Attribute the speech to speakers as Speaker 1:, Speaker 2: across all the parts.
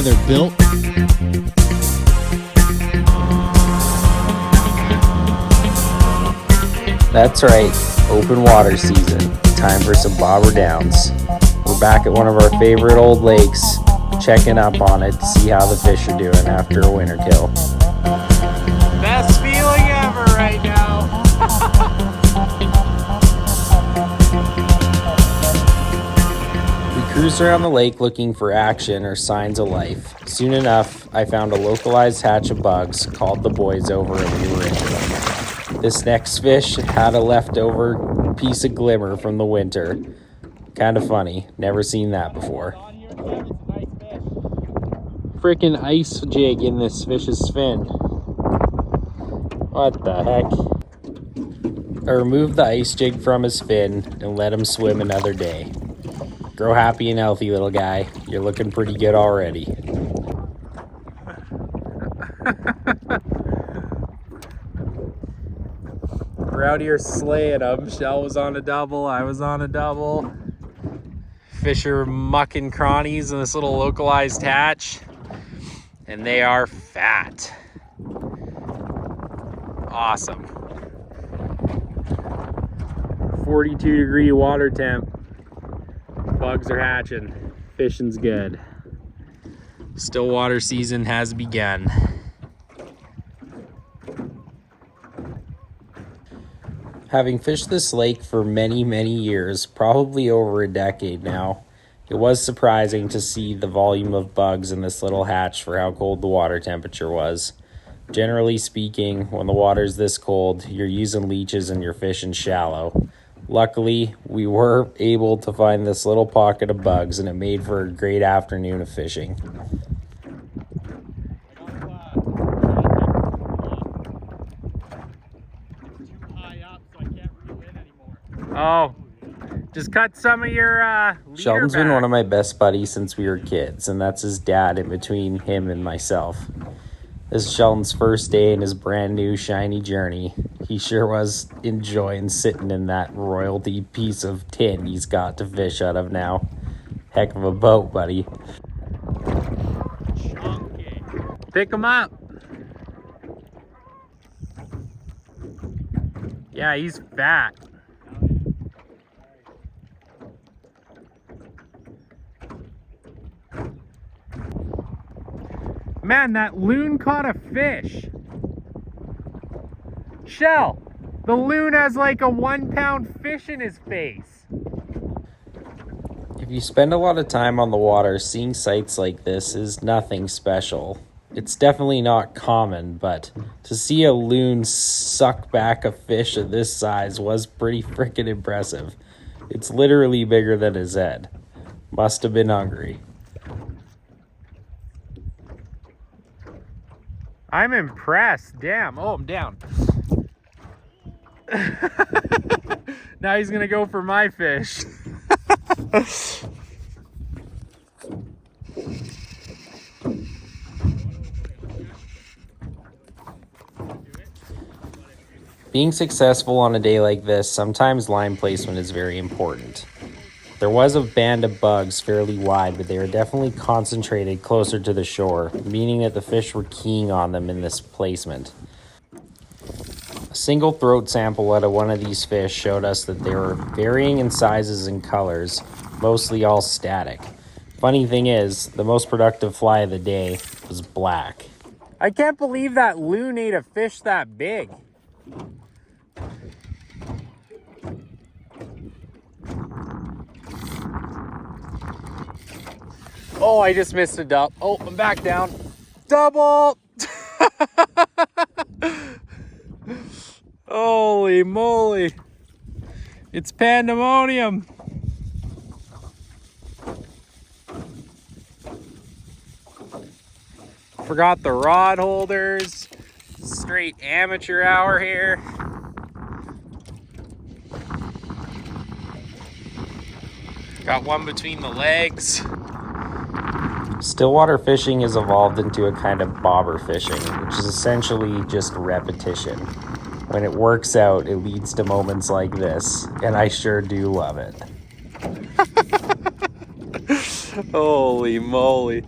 Speaker 1: they're built.
Speaker 2: That's right, open water season. Time for some bobber downs. We're back at one of our favorite old lakes, checking up on it to see how the fish are doing after a winter kill.
Speaker 3: Best feeling ever right now.
Speaker 2: We cruised around the lake looking for action or signs of life. Soon enough, I found a localized hatch of bugs, called the boys over, and we were into them. This next fish had a leftover piece of glimmer from the winter. Kind of funny. Never seen that before. Frickin' ice jig in this fish's fin. What the heck? I removed the ice jig from his fin and let him swim another day. Grow happy and healthy, little guy. You're looking pretty good already.
Speaker 3: We're out here slaying them. Shell was on a double, I was on a double. Fish are mucking crawnies in this little localized hatch, and they are fat. Awesome. 42-degree water temp. Bugs are hatching. Fishing's good. Still water season has begun.
Speaker 2: Having fished this lake for many, many years, probably over a decade now, it was surprising to see the volume of bugs in this little hatch for how cold the water temperature was. Generally speaking, when the water's this cold, you're using leeches and you're fishing shallow. Luckily, we were able to find this little pocket of bugs, and it made for a great afternoon of fishing.
Speaker 3: Oh, just cut some of your
Speaker 2: Sheldon's
Speaker 3: back.
Speaker 2: been one of my best buddies since we were kids, and that's his dad in between him and myself. This is Sheldon's first day in his brand new shiny journey. He sure was enjoying sitting in that royalty piece of tin he's got to fish out of now. Heck of a boat, buddy.
Speaker 3: Chunky. Pick him up. Yeah, he's fat. Man, that loon caught a fish. Shell, the loon has like a 1 pound fish in his face.
Speaker 2: If you spend a lot of time on the water, seeing sights like this is nothing special. It's definitely not common, but to see a loon suck back a fish of this size was pretty freaking impressive. It's literally bigger than his head. Must have been hungry.
Speaker 3: I'm impressed. Damn. Oh, I'm down. Now he's gonna go for my fish.
Speaker 2: Being successful on a day like this, sometimes line placement is very important. There was a band of bugs fairly wide, but they were definitely concentrated closer to the shore, meaning that the fish were keying on them in this placement. A single throat sample out of one of these fish showed us that they were varying in sizes and colors, mostly all static. Funny thing is, the most productive fly of the day was black.
Speaker 3: I can't believe that loon ate a fish that big. Oh, I just missed a double. Oh, I'm back down. Double! Holy moly. It's pandemonium. Forgot the rod holders. Straight amateur hour here. Got one between the legs.
Speaker 2: Stillwater fishing has evolved into a kind of bobber fishing, which is essentially just repetition. When it works out, it leads to moments like this, and I sure do love it.
Speaker 3: Holy moly.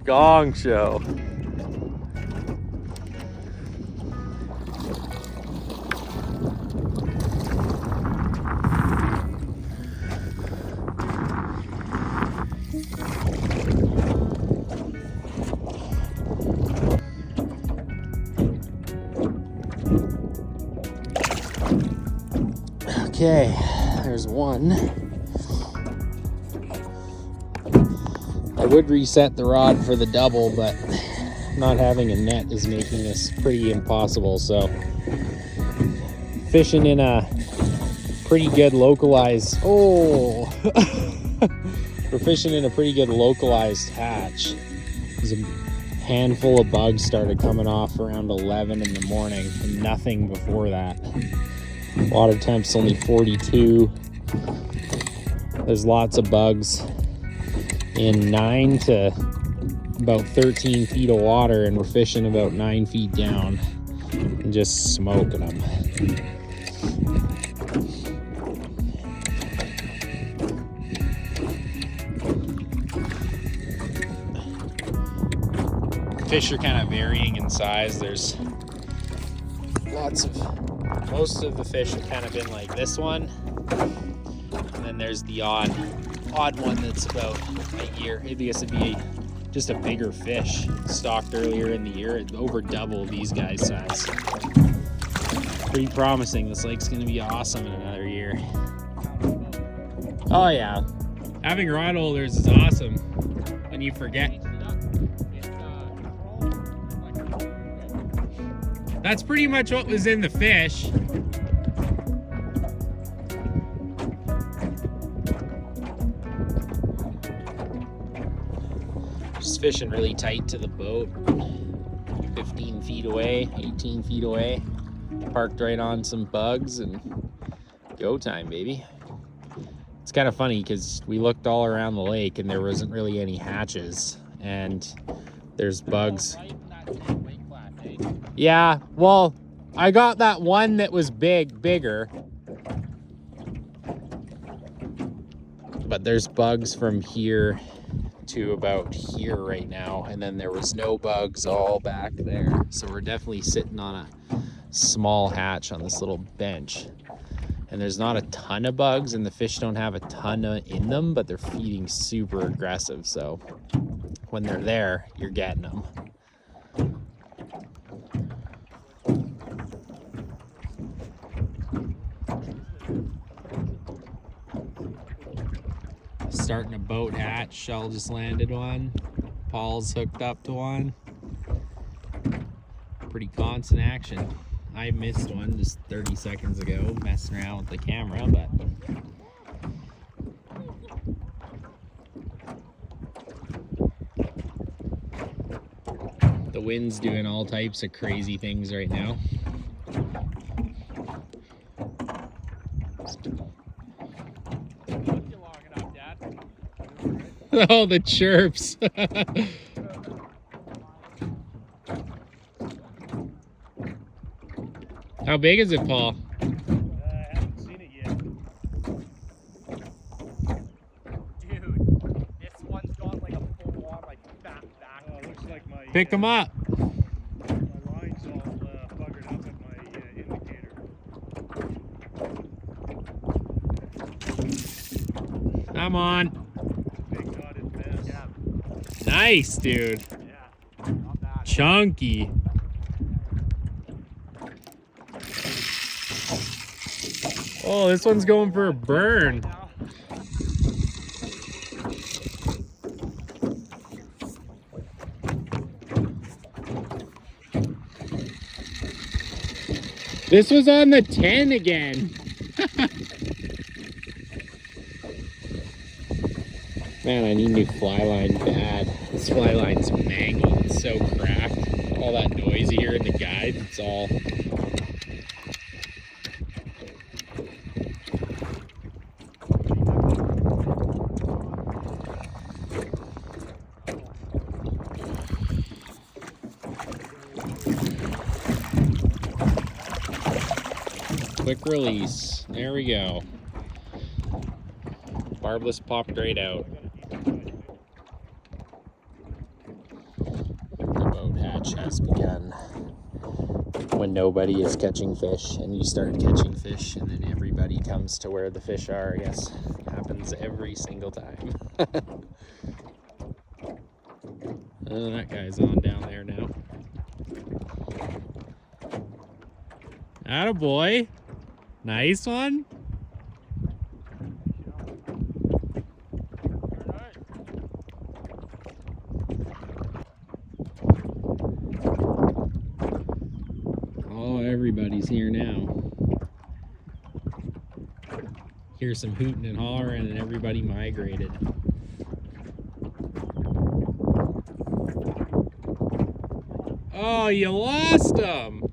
Speaker 3: Gong show. Okay, there's one. I would reset the rod for the double, but not having a net is making this pretty impossible. So fishing in a pretty good localized, we're fishing in a pretty good localized hatch. There's a handful of bugs started coming off around 11 in the morning and nothing before that. Water temp's only 42. There's lots of bugs in 9 to about 13 feet of water, and we're fishing about 9 feet down and just smoking them. Fish are kind of varying in size. There's most of the fish have kind of been like this one, and then there's the odd one that's about a year. I guess it'd be just a bigger fish stocked earlier in the year. It's over double these guys' size. Pretty promising. This lake's gonna be awesome in another year. Oh yeah, having rod holders is awesome when you forget. That's pretty much what was in the fish. Just fishing really tight to the boat. 15 feet away, 18 feet away. Parked right on some bugs and go time, baby. It's kind of funny because we looked all around the lake and there wasn't really any hatches, and there's bugs. Yeah, well, I got that one that was bigger. But there's bugs from here to about here right now, and then there was no bugs all back there. So we're definitely sitting on a small hatch on this little bench. And there's not a ton of bugs, and the fish don't have a ton in them, but they're feeding super aggressive. So when they're there, you're getting them. Starting a boat hatch. Shell just landed one. Paul's hooked up to one. Pretty constant action. I missed one just 30 seconds ago messing around with the camera, but the wind's doing all types of crazy things right now. Oh, the chirps. How big is it, Paul?
Speaker 1: I haven't seen it yet.
Speaker 4: Dude, this one's got like a full on like back.
Speaker 1: Oh, it looks like my
Speaker 3: Pick them up.
Speaker 1: my line's all buggered up at my indicator.
Speaker 3: Come on.
Speaker 1: Big dotted mess.
Speaker 4: Yeah,
Speaker 3: Nice, dude.
Speaker 4: yeah, not bad.
Speaker 3: Chunky. Oh, this one's going for a burn. This was on the 10 again. Man, I need new fly line bad. This fly line's mangled. It's so cracked. All that noise you hear in the guide, it's all... Quick release. There we go. Barbless popped right out. voyage has begun. When nobody is catching fish and you start catching fish and then everybody comes to where the fish are, I guess. Happens every single time. Oh, that guy's on down there now. Attaboy. Nice one. Oh, everybody's here now. Hear some hooting and hollering and everybody migrated. Oh, you lost him!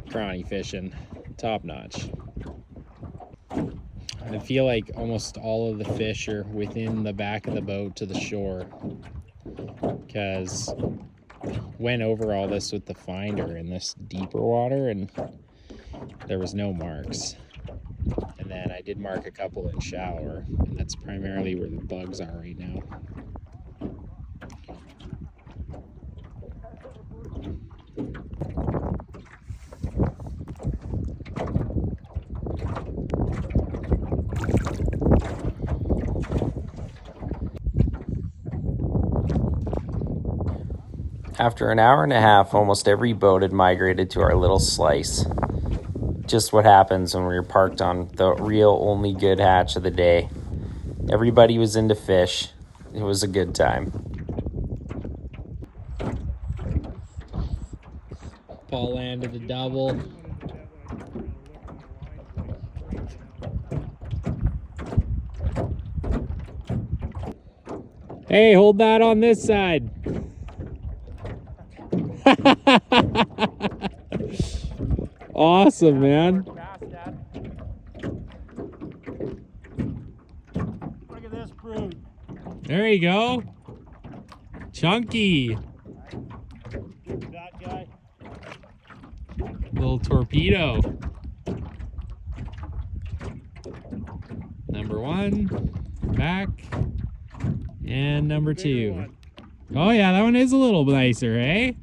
Speaker 3: Crawny fishing, top notch. I feel like almost all of the fish are within the back of the boat to the shore, because went over all this with the finder in this deeper water and there was no marks. And then I did mark a couple in shallower, and that's primarily where the bugs are right now.
Speaker 2: After an hour and a half, almost every boat had migrated to our little slice. Just what happens when we're parked on the real only good hatch of the day. Everybody was into fish. It was a good time.
Speaker 3: Paul landed a double. Hey, hold that on this side. Awesome, man.
Speaker 1: Look at this brood.
Speaker 3: There you go. Chunky.
Speaker 1: That guy.
Speaker 3: Little torpedo. Number one. Back. And number two. Oh yeah, that one is a little nicer, eh?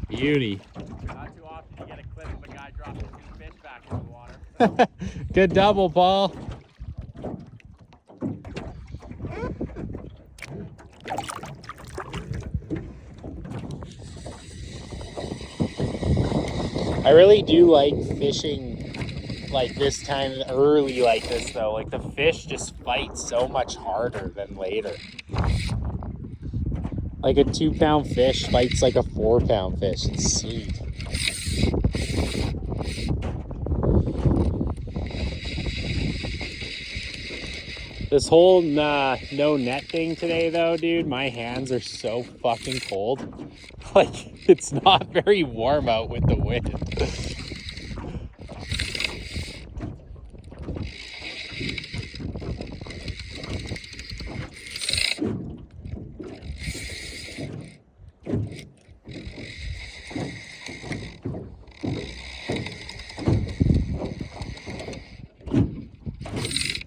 Speaker 3: Beauty.
Speaker 4: Not too often you get a clip of a guy dropping two fish back in the water.
Speaker 3: Good double, Paul. I really do like fishing like this time early like this though. Like the fish just fight so much harder than later. Like a 2-pound fish fights like a 4-pound fish. It's sweet. This whole no net thing today though, dude, my hands are so fucking cold. Like, it's not very warm out with the wind.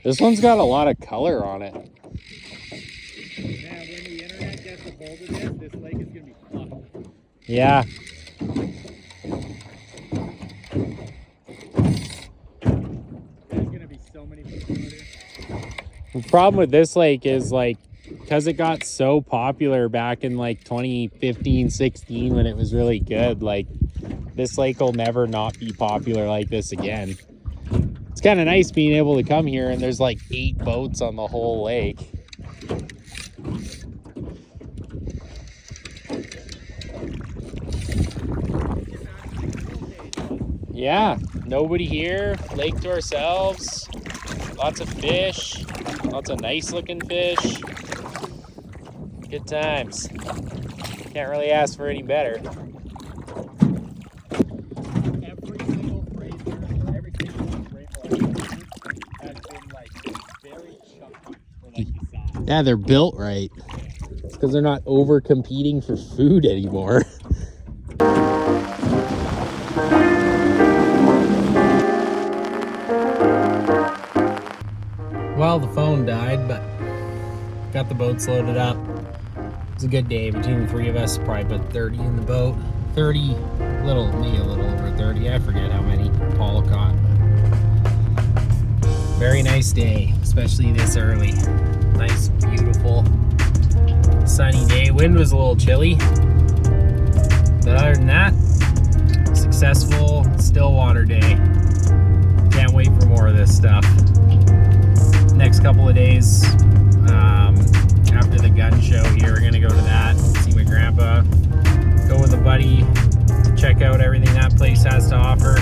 Speaker 3: This one's got a lot of color on it.
Speaker 1: Man, when the internet gets a hold of this lake is gonna be fucked.
Speaker 3: Yeah.
Speaker 1: There's gonna be so many people out here.
Speaker 3: The problem with this lake is like, because it got so popular back in like 2015, 16 when it was really good, like this lake will never not be popular like this again. It's kind of nice being able to come here and there's like 8 boats on the whole lake. Yeah, nobody here, lake to ourselves, lots of fish, lots of nice looking fish. Good times. Can't really ask for any better.
Speaker 1: Every single Fraser, every single rainbow has been like very chunky for like the size.
Speaker 3: Yeah, they're built right. It's because they're not over competing for food anymore. while the phone died, but got the boats loaded up. It was a good day between the three of us, probably about 30 in the boat. 30, maybe a little over 30. I forget how many Paul caught. Very nice day, especially this early. Nice, beautiful, sunny day. Wind was a little chilly, but other than that, successful Stillwater day. Can't wait for more of this stuff. Next couple of days, after the gun show here, we're gonna go to that, see my grandpa, go with a buddy, check out everything that place has to offer.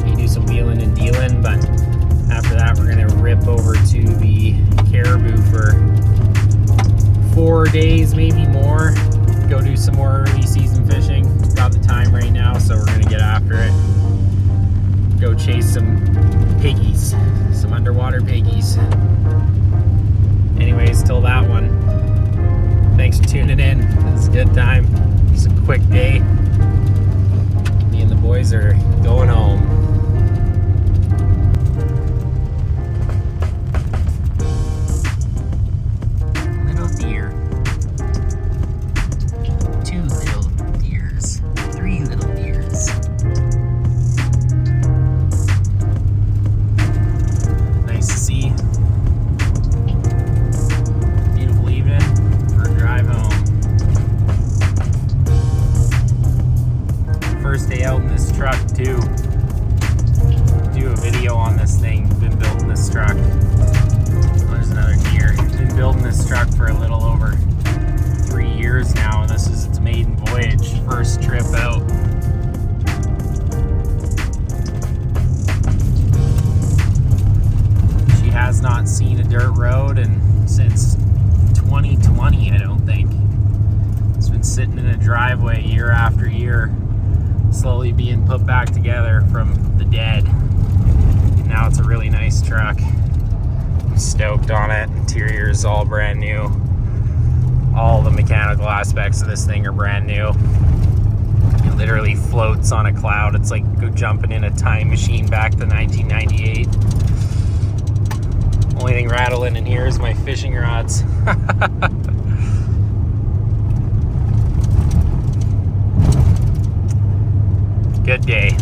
Speaker 3: Maybe do some wheeling and dealing, but after that we're gonna rip over to the Caribou for 4 days, maybe more. Go do some more early season fishing. Got the time right now, so we're gonna get after it. Go chase some piggies, some underwater piggies. Anyways, till that one, thanks for tuning in. It's a good time. It's a quick day. Me and the boys are going home. Little deer. 2 little deers. 3 little deers. Nice to see. Beautiful evening for a drive home. First day out in this truck too. Do a video on this thing. Been building this truck. Oh, there's another deer. Been building this truck for a little over 3 years now, and this is its maiden voyage. First trip out. She has not seen a dirt road since 2020, I don't think. It's been sitting in a driveway year after year, slowly being put back together from the dead. And now it's a really nice truck. I'm stoked on it. Interior is all brand new. All the mechanical aspects of this thing are brand new. It literally floats on a cloud. It's like go jumping in a time machine back to 1998. Only thing rattling in here is my fishing rods. Good day.